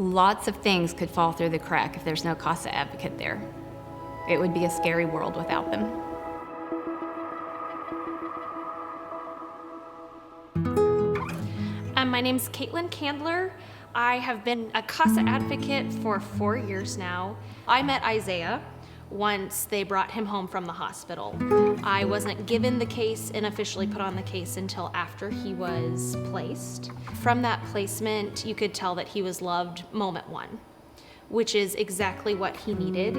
Lots of things could fall through the crack if there's no CASA advocate there. It would be a scary world without them. My name's Caitlin Candler. I have been a CASA advocate for 4 years now. I met Isaiah once they brought him home from the hospital. I wasn't given the case and officially put on the case until after he was placed. From that placement, you could tell that he was loved moment one, which is exactly what he needed.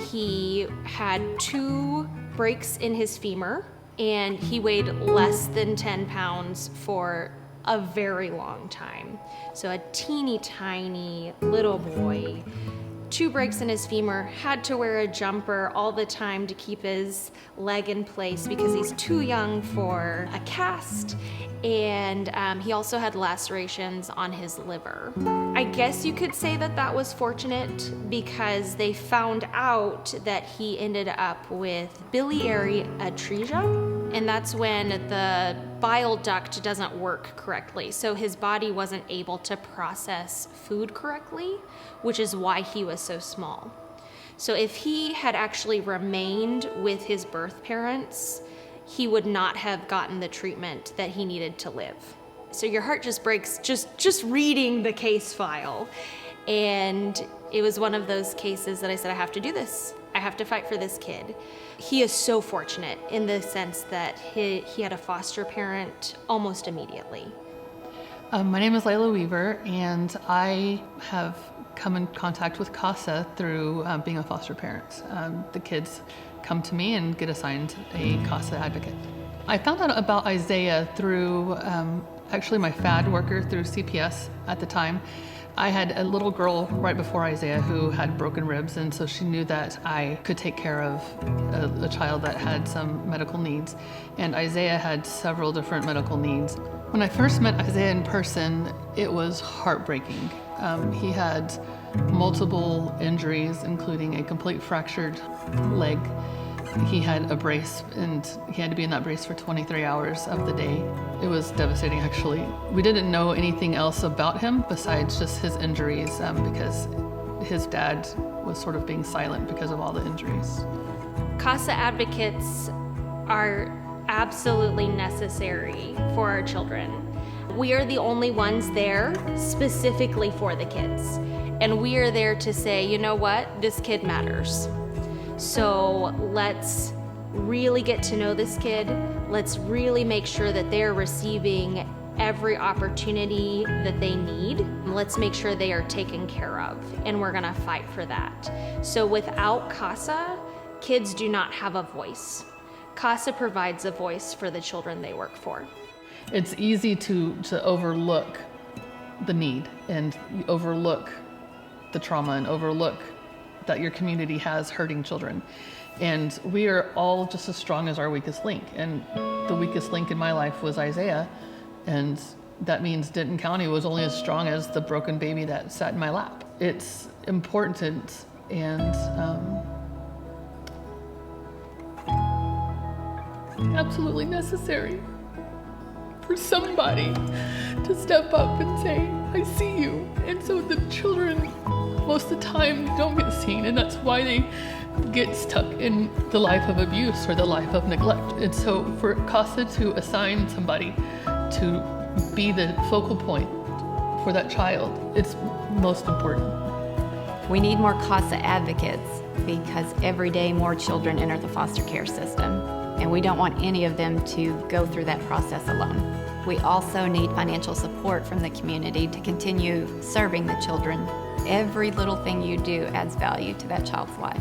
He had 2 breaks in his femur, and he weighed less than 10 pounds for a very long time. So a teeny tiny little boy, 2 breaks in his femur, had to wear a jumper all the time to keep his leg in place because he's too young for a cast, and he also had lacerations on his liver. I guess you could say that that was fortunate because they found out that he ended up with biliary atresia, and that's when the bile duct doesn't work correctly. So his body wasn't able to process food correctly, which is why he was so small. So if he had actually remained with his birth parents, he would not have gotten the treatment that he needed to live. So your heart just breaks just reading the case file. And it was one of those cases that I said, I have to do this. I have to fight for this kid. He is so fortunate in the sense that he had a foster parent almost immediately. My name is Layla Weaver, and I have come in contact with CASA through being a foster parent. The kids come to me and get assigned a CASA advocate. I found out about Isaiah through actually my FAD worker through CPS at the time. I had a little girl right before Isaiah who had broken ribs, and so she knew that I could take care of a child that had some medical needs. And Isaiah had several different medical needs. When I first met Isaiah in person, it was heartbreaking. He had multiple injuries, including a complete fractured leg. He had a brace, and he had to be in that brace for 23 hours of the day. It was devastating, actually. We didn't know anything else about him besides just his injuries because his dad was sort of being silent because of all the injuries. CASA advocates are absolutely necessary for our children. We are the only ones there specifically for the kids. And we are there to say, you know what, this kid matters. So let's really get to know this kid. Let's really make sure that they're receiving every opportunity that they need. Let's make sure they are taken care of, and we're gonna fight for that. So without CASA, kids do not have a voice. CASA provides a voice for the children they work for. It's easy to overlook the need and overlook the trauma and overlook that your community has hurting children. And we are all just as strong as our weakest link. And the weakest link in my life was Isaiah. And that means Denton County was only as strong as the broken baby that sat in my lap. It's important and absolutely necessary for somebody to step up and say, I see you. And so the children most of the time don't get seen, and that's why they get stuck in the life of abuse or the life of neglect. And so for CASA to assign somebody to be the focal point for that child, it's most important. We need more CASA advocates because every day more children enter the foster care system, and we don't want any of them to go through that process alone. We also need financial support from the community to continue serving the children. Every little thing you do adds value to that child's life.